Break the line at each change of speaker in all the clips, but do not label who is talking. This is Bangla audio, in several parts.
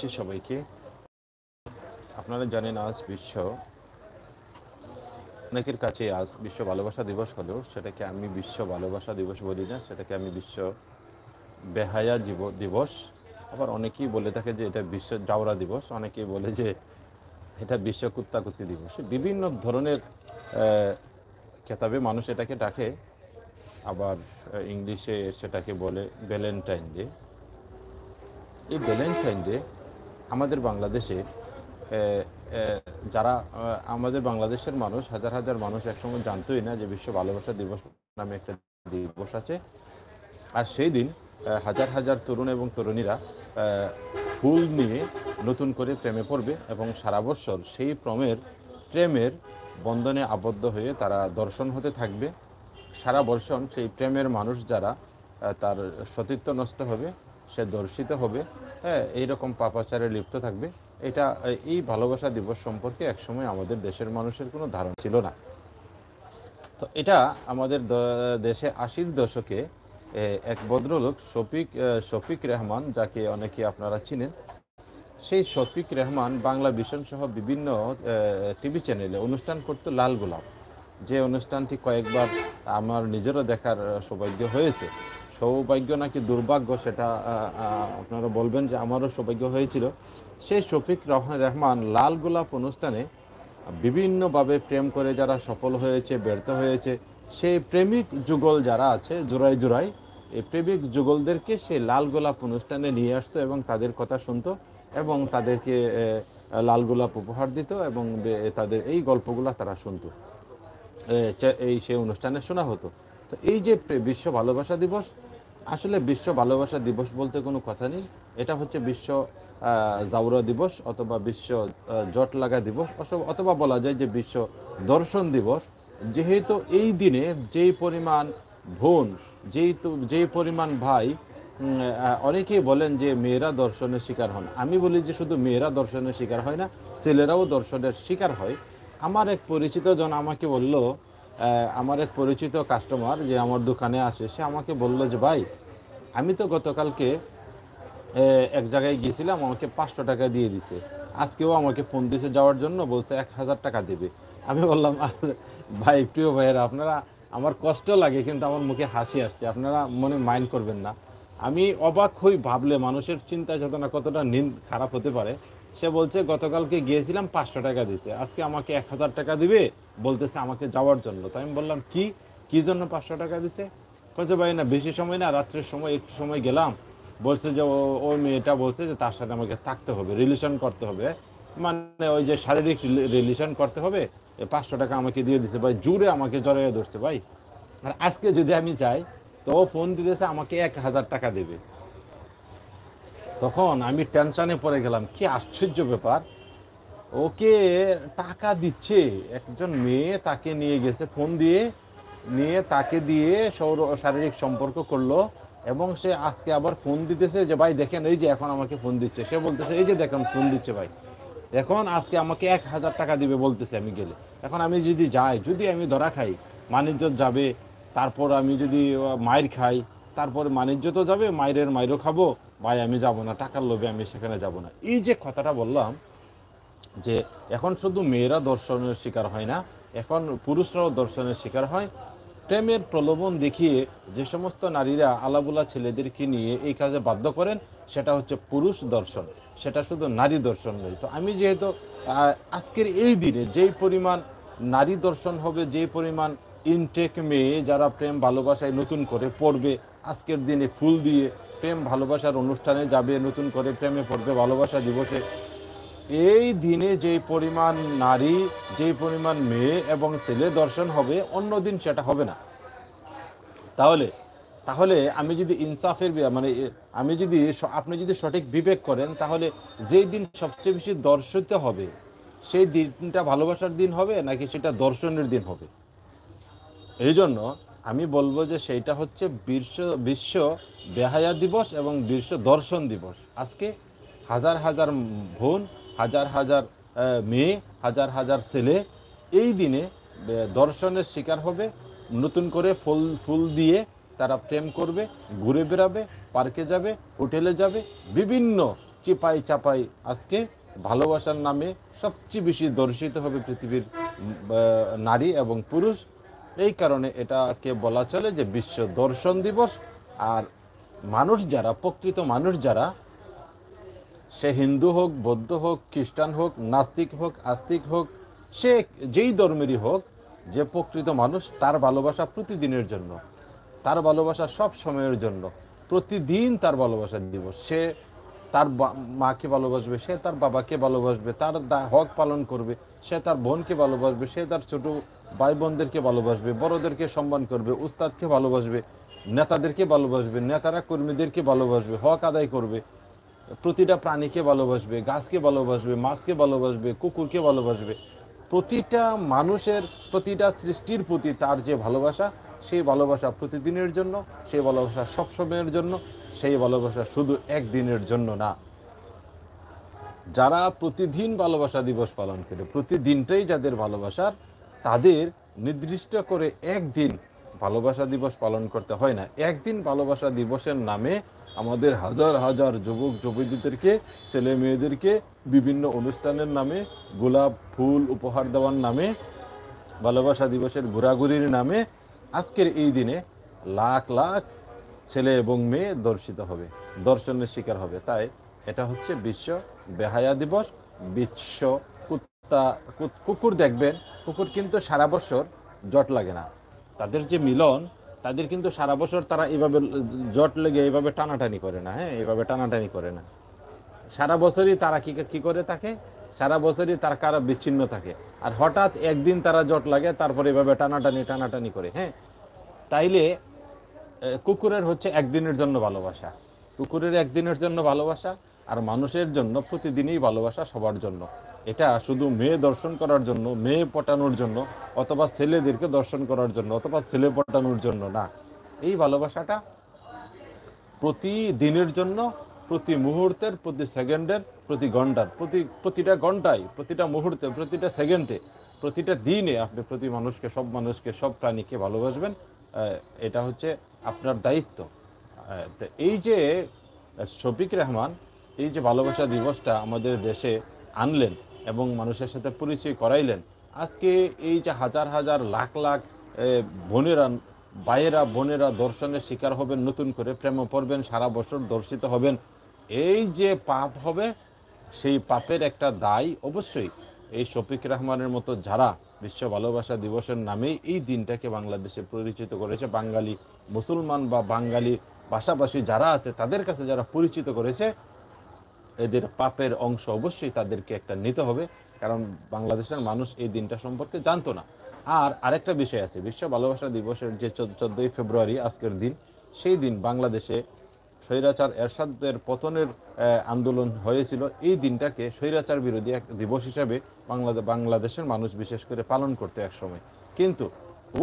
জানাচ্ছি সবাইকে। আপনারা জানেন আজ অনেকের কাছে আজ বিশ্ব ভালোবাসা দিবস হলেও সেটাকে আমি বিশ্ব ভালোবাসা দিবস বলি না, সেটাকে আমি বিশ্ব বেহায়া দিবস। আবার অনেকেই বলে থাকে যে এটা বিশ্ব জাউরা দিবস, অনেকেই বলে যে এটা বিশ্ব কুত্তাকুত্তি দিবস। বিভিন্ন ধরনের খেতাবে মানুষ এটাকে ডাকে। আবার ইংলিশে সেটাকে বলে ভ্যালেন্টাইন ডে। এই ভ্যালেন্টাইন ডে আমাদের বাংলাদেশে যারা আমাদের বাংলাদেশের মানুষ, হাজার হাজার মানুষ একসময় জানতোই না যে বিশ্ব ভালোবাসা দিবস নামে একটা দিবস আছে। আর সেই দিন হাজার হাজার তরুণ এবং তরুণীরা ফুল নিয়ে নতুন করে প্রেমে পড়বে এবং সারা বছর সেই প্রেমের বন্ধনে আবদ্ধ হয়ে তারা দর্শন হতে থাকবে। সারা বর্ষণ সেই প্রেমের মানুষ যারা তার সতীত্ব নষ্ট হবে, সে দর্শিত হবে, হ্যাঁ, এইরকম পাপাচারে লিপ্ত থাকবে। এই ভালোবাসা দিবস সম্পর্কে একসময় আমাদের দেশের মানুষের কোনো ধারণা ছিল না। তো এটা আমাদের দেশে ৮০-র দশকে এক ভদ্রলোক শফিক রেহমান, যাকে অনেকে আপনারা চিনেন, সেই শফিক রেহমান বাংলা ভিশন সহ বিভিন্ন টিভি চ্যানেলে অনুষ্ঠান করতো, লাল গোলাপ। যে অনুষ্ঠানটি কয়েকবার আমার নিজেরও দেখার সৌভাগ্য হয়েছে। সৌভাগ্য নাকি দুর্ভাগ্য সেটা আপনারা বলবেন, যে আমারও সৌভাগ্য হয়েছিল। সেই শফিক রেহমান লাল গোলাপ অনুষ্ঠানে বিভিন্নভাবে প্রেম করে যারা সফল হয়েছে, ব্যর্থ হয়েছে, সেই প্রেমিক যুগল যারা আছে জোড়ায় জোড়ায়, এই প্রেমিক যুগলদেরকে সেই লাল গোলাপ অনুষ্ঠানে নিয়ে আসতো এবং তাদের কথা শুনতো এবং তাদেরকে লাল গোলাপ উপহার দিত এবং তাদের এই গল্পগুলো তারা শুনতো, সেই অনুষ্ঠানে শোনা হতো। তো এই যে বিশ্ব ভালোবাসা দিবস, আসলে বিশ্ব ভালোবাসা দিবস বলতে কোনো কথা নেই। এটা হচ্ছে বিশ্ব জাউরা দিবস অথবা বিশ্ব জট লাগা দিবস, অথবা বলা যায় যে বিশ্ব দর্শন দিবস। যেহেতু এই দিনে যেই পরিমাণ বোন, যেই পরিমাণ ভাই, অনেকেই বলেন যে মেয়েরা দর্শনের শিকার হন। আমি বলি যে শুধু মেয়েরা দর্শনের শিকার হয় না, ছেলেরাও দর্শনের শিকার হয়। আমার এক পরিচিত জন আমাকে বলল, আমার এক পরিচিত কাস্টমার যে আমার দোকানে আসে, সে আমাকে বলল যে ভাই, আমি তো গতকালকে এক জায়গায় গিয়েছিলাম, আমাকে 500 টাকা দিয়ে দিছে। আজকেও আমাকে ফোন দিছে যাওয়ার জন্য, বলছে 1000 টাকা দেবে। আমি বললাম ভাই, প্রিয় ভাইয়েরা, আপনারা, আমার কষ্ট লাগে কিন্তু আমার মুখে হাসি আসছে, আপনারা মনে মাইন্ড করবেন না। আমি অবাক হই ভাবলে মানুষের চিন্তা চেতনা কতটা খারাপ হতে পারে। সে বলছে গতকালকে গিয়েছিলাম 500 টাকা দিছে, আজকে আমাকে 1000 টাকা দিবে, বলতেছে আমাকে যাওয়ার জন্য। তো আমি বললাম কি জন্য 500 টাকা দিছে? কইছে ভাই, না বেশি সময় না, রাত্রের সময় একটু সময় গেলাম, বলছে যে ওই মেয়েটা বলছে যে তার সাথে আমাকে থাকতে হবে, রিলেশন করতে হবে, মানে ওই যে শারীরিক রিলেশন করতে হবে। 500 টাকা আমাকে দিয়ে দিছে ভাই, জুড়ে আমাকে জড়াইয়ে ধরছে ভাই। আর আজকে যদি আমি যাই, তো ও ফোন দিতেছে আমাকে 1000 টাকা দেবে। তখন আমি টেনশনে পড়ে গেলাম, কি আশ্চর্য ব্যাপার, ওকে টাকা দিচ্ছে একজন মেয়ে, তাকে নিয়ে গেছে ফোন দিয়ে, নিয়ে তাকে দিয়ে শারীরিক সম্পর্ক করলো, এবং সে আজকে আবার ফোন দিতেছে যে ভাই দেখেন, এই যে এখন আমাকে ফোন দিচ্ছে, সে বলতেছে এই যে দেখেন ফোন দিচ্ছে ভাই, এখন আজকে আমাকে 1000 টাকা দিবে বলতেছে আমি গেলে। এখন আমি যদি যাই, যদি আমি ধরা খাই, মানিজ্যত যাবে, তারপর আমি যদি মায়ের খাই, তারপরে মানিজ্যতও যাবে, মায়েরও খাবো। ভাই আমি যাব না, টাকার লোভে আমি সেখানে যাব না। এই যে কথাটা বললাম, যে এখন শুধু মেয়েরা দর্শনের শিকার হয় না, এখন পুরুষরাও দর্শনের শিকার হয়। প্রেমের প্রলোভন দেখিয়ে যে সমস্ত নারীরা আলাবুলা ছেলেদেরকে নিয়ে এই কাজে বাধ্য করেন, সেটা হচ্ছে পুরুষ দর্শন, সেটা শুধু নারী দর্শন নয়। তো আমি যেহেতু আজকের এই দিনে যেই পরিমাণ নারী দর্শন হবে, যেই পরিমাণ ইনটেক মেয়ে যারা প্রেম ভালোবাসায় নতুন করে পড়বে, আজকের দিনে ফুল দিয়ে প্রেম ভালোবাসার অনুষ্ঠানে যাবে, নতুন করে প্রেমে পড়বে ভালোবাসা দিবসে, এই দিনে যেই পরিমাণ নারী, যেই পরিমাণ মেয়ে এবং ছেলে দর্শন হবে, অন্য দিন সেটা হবে না। তাহলে তাহলে আমি যদি ইনসাফের মানে আমি যদি আপনি যদি সঠিক বিবেক করেন, তাহলে যেই দিন সবচেয়ে বেশি দর্শিত হবে, সেই দিনটা ভালোবাসার দিন হবে নাকি সেটা দর্শনের দিন হবে? এই জন্য আমি বলবো যে সেইটা হচ্ছে বিশ্ব বেহায়া দিবস এবং বিশ্ব দর্শন দিবস। আজকে হাজার হাজার বোন, হাজার হাজার মেয়ে, হাজার হাজার ছেলে এই দিনে দর্শনের শিকার হবে। নতুন করে ফুল দিয়ে তারা প্রেম করবে, ঘুরে বেড়াবে, পার্কে যাবে, হোটেলে যাবে, বিভিন্ন চিপাই চাপাই আজকে ভালোবাসার নামে সবচেয়ে বেশি দর্শিত হবে পৃথিবীর নারী এবং পুরুষ। এই কারণে এটাকে বলা চলে যে বিশ্ব দর্শন দিবস। আর মানুষ যারা, প্রকৃত মানুষ যারা, সে হিন্দু হোক, বৌদ্ধ হোক, খ্রিস্টান হোক, নাস্তিক হোক, আস্তিক হোক, সে যেই ধর্মেরই হোক, যে প্রকৃত মানুষ, তার ভালোবাসা প্রতিদিনের জন্য, তার ভালোবাসা সব সময়ের জন্য, প্রতিদিন তার ভালোবাসা দিবস। সে তার মাকে ভালোবাসবে, সে তার বাবাকে ভালোবাসবে, তার হক পালন করবে, সে তার বোনকে ভালোবাসবে, সে তার ছোট ভাই বোনদেরকে ভালোবাসবে, বড়দেরকে সম্মান করবে, উস্তাদকে ভালোবাসবে, নেতাদেরকে ভালোবাসবে, নেতারা কর্মীদেরকে ভালোবাসবে, হক আদায় করবে, প্রতিটা প্রাণীকে ভালোবাসবে, গাছকে ভালোবাসবে, মাছকে ভালোবাসবে, কুকুরকে ভালোবাসবে। প্রতিটা মানুষের, প্রতিটা সৃষ্টির প্রতি তার যে ভালোবাসা, সেই ভালোবাসা প্রতিদিনের জন্য, সেই ভালোবাসা সবসময়ের জন্য, সেই ভালোবাসা শুধু একদিনের জন্য না। যারা প্রতিদিন ভালোবাসা দিবস পালন করে, প্রতিদিনটাই যাদের ভালোবাসার, তাদের নির্দিষ্ট করে একদিন ভালোবাসা দিবস পালন করতে হয় না। একদিন ভালোবাসা দিবসের নামে আমাদের হাজার হাজার যুবক যুবতীদেরকে, ছেলে মেয়েদেরকে বিভিন্ন অনুষ্ঠানের নামে, গোলাপ ফুল উপহার দেওয়ার নামে, ভালোবাসা দিবসের ঘোরাঘুরির নামে আজকের এই দিনে লাখ লাখ ছেলে এবং মেয়ে দর্শিত হবে, দর্শনের শিকার হবে। তাই এটা হচ্ছে বিশ্ব বেহায়া দিবস। বিশ্ব কুকুর দেখবেন, কুকুর কিন্তু সারা বছর জট লাগে না। তাদের যে মিলন, তাদের কিন্তু সারা বছর তারা এইভাবে জট লেগে এইভাবে টানাটানি করে না। হ্যাঁ, এইভাবে টানাটানি করে না। সারা বছরই তারা কি করে থাকে, সারা বছরই তার কারা বিচ্ছিন্ন থাকে। আর হঠাৎ একদিন তারা জট লাগে, তারপরে এভাবে টানাটানি করে। হ্যাঁ, তাইলে কুকুরের হচ্ছে একদিনের জন্য ভালোবাসা, কুকুরের একদিনের জন্য ভালোবাসা, আর মানুষের জন্য প্রতিদিনই ভালোবাসা, সবার জন্য। এটা শুধু মেয়ে দর্শন করার জন্য, মেয়ে পটানোর জন্য, অথবা ছেলেদেরকে দর্শন করার জন্য, অথবা ছেলে পটানোর জন্য না। এই ভালোবাসাটা প্রতিদিনের জন্য, প্রতি মুহূর্তের, প্রতি সেকেন্ডের, প্রতি ঘন্টার, প্রতিটা ঘন্টায়, প্রতিটা মুহূর্তে, প্রতিটা সেকেন্ডে, প্রতিটা দিনে আপনি প্রতি মানুষকে, সব মানুষকে, সব প্রাণীকে ভালোবাসবেন। এটা হচ্ছে আপনার দায়িত্ব। তো এই যে শফিক রেহমান এই যে ভালোবাসা দিবসটা আমাদের দেশে আনলেন এবং মানুষের সাথে পরিচয় করাইলেন, আজকে এই যে হাজার হাজার লাখ লাখ বোনেরা, ভাইয়েরা, বোনেরা দর্শনের শিকার হবেন, নতুন করে প্রেম পড়বেন, সারা বছর দর্শিত হবেন, এই যে পাপ হবে, সেই পাপের একটা দায় অবশ্যই এই শফিক রহমানের মতো যারা বিশ্ব ভালোবাসা দিবসের নামেই এই দিনটাকে বাংলাদেশে পরিচিত করেছে, বাঙালি মুসলমান বা বাঙালি ভাষাভাষী যারা আছে তাদের কাছে যারা পরিচিত করেছে, এদের পাপের অংশ অবশ্যই তাদেরকে একটা নিতে হবে। কারণ বাংলাদেশের মানুষ এই দিনটা সম্পর্কে জানতো না। আর আরেকটা বিষয় আছে, বিশ্ব ভালোবাসা দিবসের যে 14ই ফেব্রুয়ারি আজকের দিন, সেই দিন বাংলাদেশে স্বৈরাচার এরশাদের পতনের আন্দোলন হয়েছিল। এই দিনটাকে স্বৈরাচার বিরোধী এক দিবস হিসাবে বাংলাদেশের মানুষ বিশেষ করে পালন করতে একসময়। কিন্তু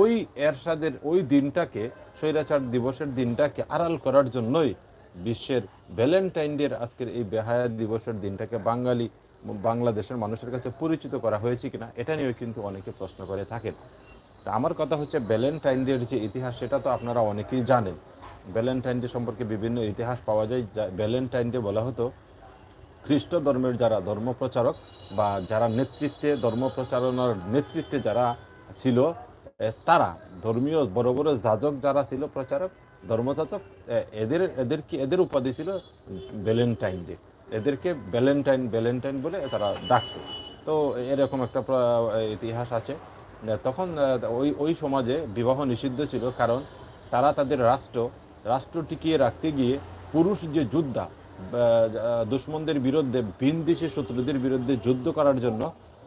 ওই এরশাদের ওই দিনটাকে, স্বৈরাচার দিবসের দিনটাকে আড়াল করার জন্যই বিশ্বের ভ্যালেন্টাইন ডের আজকের এই বেহায়া দিবসের দিনটাকে বাংলাদেশের মানুষের কাছে পরিচিত করা হয়েছে কিনা, এটা নিয়েও কিন্তু অনেকে প্রশ্ন করে থাকেন। তা আমার কথা হচ্ছে, ভ্যালেন্টাইন ডের যে ইতিহাস, সেটা তো আপনারা অনেকেই জানেন। ভ্যালেন্টাইন ডে সম্পর্কে বিভিন্ন ইতিহাস পাওয়া যায়। ভ্যালেন্টাইন ডে বলা হতো খ্রিস্ট ধর্মের যারা ধর্মপ্রচারক বা যারা নেতৃত্বে, ধর্ম প্রচারণার নেতৃত্বে যারা ছিল, তারা ধর্মীয় বড় বড় যাজক যারা ছিল, প্রচারক, ধর্মযাজক, এদের উপাধি ছিল ভ্যালেন্টাইন ডে। এদেরকে ভ্যালেন্টাইন বলে তারা ডাকত। তো এরকম একটা ইতিহাস আছে। তখন ওই সমাজে বিবাহ নিষিদ্ধ ছিল, কারণ তারা তাদের রাষ্ট্র টিকিয়ে রাখতে গিয়ে পুরুষ যে যোদ্ধা, দুশ্মনদের বিরুদ্ধে, ভিন দেশি শত্রুদের বিরুদ্ধে যুদ্ধ করার জন্য,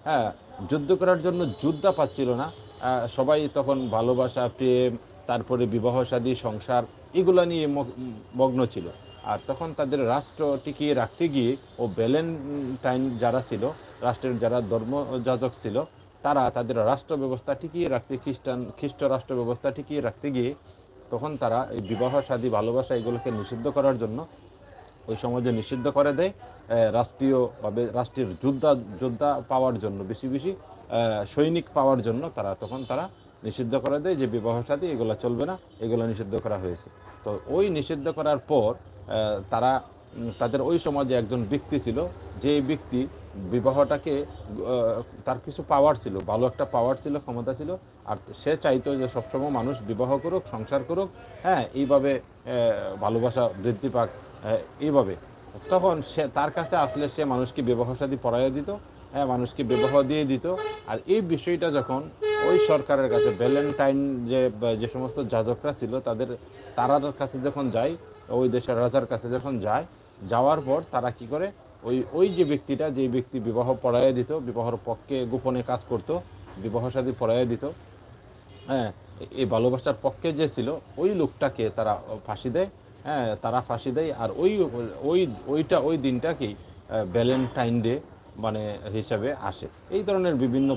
হ্যাঁ, যুদ্ধ করার জন্য যোদ্ধা পাচ্ছিল না। সবাই তখন ভালোবাসা, প্রেম, তারপরে বিবাহ শাদী, সংসার, এগুলা নিয়ে মগ্ন ছিল। আর তখন তাদের রাষ্ট্র টিকিয়ে রাখতে গিয়ে ও ভ্যালেন্টাইন যারা ছিল, রাষ্ট্রের যারা ধর্মযাজক ছিল, তারা তাদের রাষ্ট্র ব্যবস্থা টিকিয়ে রাখতে, খ্রিস্ট রাষ্ট্র ব্যবস্থা টিকিয়ে রাখতে গিয়ে তখন তারা এই বিবাহ শাদী, ভালোবাসা এগুলোকে নিষিদ্ধ করার জন্য ওই সমাজে নিষিদ্ধ করে দেয়। রাষ্ট্রীয়ভাবে রাষ্ট্রের যোদ্ধা পাওয়ার জন্য, বেশি বেশি সৈনিক পাওয়ার জন্য তারা নিষিদ্ধ করে দেয় যে বিবাহ শাদী এগুলো চলবে না, এগুলো নিষিদ্ধ করা হয়েছে। তো ওই নিষিদ্ধ করার পর তারা তাদের ওই সমাজে একজন ব্যক্তি ছিল, যে ব্যক্তি বিবাহটাকে তার কিছু পাওয়ার ছিল, ভালো একটা পাওয়ার ছিল, ক্ষমতা ছিল, আর সে চাইতো যে সবসময় মানুষ বিবাহ করুক, সংসার করুক, হ্যাঁ, এইভাবে ভালোবাসা বৃদ্ধি পাক, এইভাবে। তখন সে তার কাছে আসলে সে মানুষকে বিবাহ শাদী পড়াইয়া দিত, হ্যাঁ, মানুষকে বিবাহ দিয়ে দিত। আর এই বিষয়টা যখন ওই সরকারের কাছে ভ্যালেন্টাইন, যে সমস্ত যাজকরা ছিল তারার কাছে যখন যায়, ওই দেশের রাজার কাছে যখন যায়, যাওয়ার পর তারা কি করে, ওই যে ব্যক্তিটা, যে ব্যক্তি বিবাহ পড়াইয়া দিত, বিবাহর পক্ষে গোপনে কাজ করত, বিবাহ শাদী পড়াইয়া দিত, হ্যাঁ, এই ভালোবাসার পক্ষে যে ছিল, ওই লোকটাকে তারা ফাঁসি দেয়। হ্যাঁ, তারা ফাঁসি দেয়। আর ওই ওই দিনটাকেই ভ্যালেন্টাইন ডে মানে হিসাবে আসে। এই ধরনের বিভিন্ন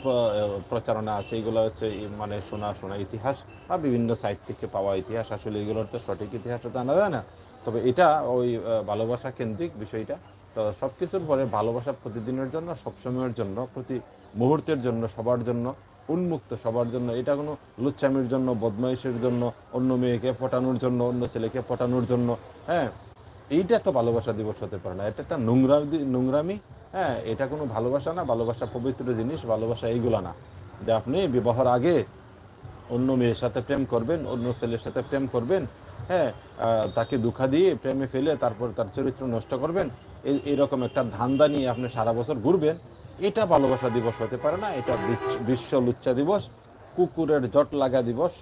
প্রচারণা আছে। এগুলো হচ্ছে মানে শোনা শোনা ইতিহাস বা বিভিন্ন সাইট থেকে পাওয়া ইতিহাস। আসলে এগুলোর তো সঠিক ইতিহাস তো জানা যায় না। তবে এটা ওই ভালোবাসা কেন্দ্রিক বিষয়টা। তো সব কিছুর পরে ভালোবাসা প্রতিদিনের জন্য, সবসময়ের জন্য, প্রতি মুহূর্তের জন্য, সবার জন্য উন্মুক্ত, সবার জন্য। এটা কোনো লুচ্চামির জন্য, বদমাইশের জন্য, অন্য মেয়েকে পটানোর জন্য, অন্য ছেলেকে পটানোর জন্য, হ্যাঁ, এইটা তো ভালোবাসা দিবস হতে পারে না। এটা একটা নোংরামি। হ্যাঁ, এটা কোনো ভালোবাসা না। ভালোবাসা পবিত্র জিনিস। ভালোবাসা এইগুলা না যে আপনি বিবাহর আগে অন্য মেয়ের সাথে প্রেম করবেন, অন্য ছেলের সাথে প্রেম করবেন, হ্যাঁ, তাকে দুঃখা দিয়ে প্রেমে ফেলে তারপর তার চরিত্র নষ্ট করবেন, এইরকম একটা ধান্দা নিয়ে আপনি সারা বছর ঘুরবেন। এটা ভালোবাসা দিবস হতে পারে না। এটা বিশ্ব লুচ্চা দিবস, কুকুরের জট লাগা দিবস,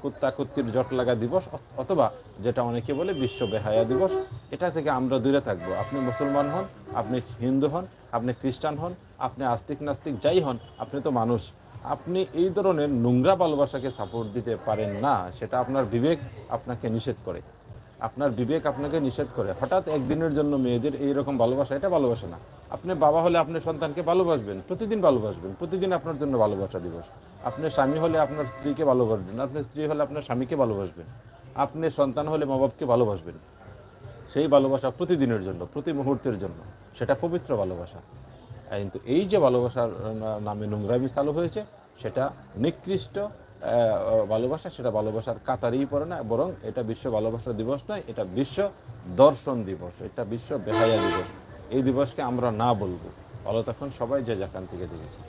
কুত্তা কুত্তির জট লাগা দিবস, অথবা যেটা অনেকে বলে বিশ্ব বেহায়া দিবস। এটা থেকে আমরা দূরে থাকবো। আপনি মুসলমান হন, আপনি হিন্দু হন, আপনি খ্রিস্টান হন, আপনি আস্তিক নাস্তিক যাই হন, আপনি তো মানুষ। আপনি এই ধরনের নোংরা ভালোবাসাকে সাপোর্ট দিতে পারেন না। সেটা আপনার বিবেক আপনাকে নিষেধ করে। আপনার বিবেক আপনাকে নিষেধ করে। হঠাৎ একদিনের জন্য মেয়েদের এইরকম ভালোবাসা, এটা ভালোবাসা না। আপনি বাবা হলে আপনার সন্তানকে ভালোবাসবেন, প্রতিদিন ভালোবাসবেন, প্রতিদিন আপনার জন্য ভালোবাসা দিবস। আপনি স্বামী হলে আপনার স্ত্রীকে ভালোবাসবেন, আপনি স্ত্রী হলে আপনার স্বামীকে ভালোবাসবেন, আপনি সন্তান হলে মা বাপকে ভালোবাসবেন। সেই ভালোবাসা প্রতিদিনের জন্য, প্রতি মুহূর্তের জন্য, সেটা পবিত্র ভালোবাসা। কিন্তু এই যে ভালোবাসার নামে নোংরামি চালু হয়েছে, সেটা নিকৃষ্ট ভালোবাসা। সেটা ভালোবাসার কাতারেই পড়ে না, বরং এটা বিশ্ব ভালোবাসা দিবস নয়, এটা বিশ্ব দর্শন দিবস, এটা বিশ্ব বেহায়া দিবস। এই দিবসকে আমরা না বলবো। ভালো তখন সবাই যে যেখান থেকে দেখেছি।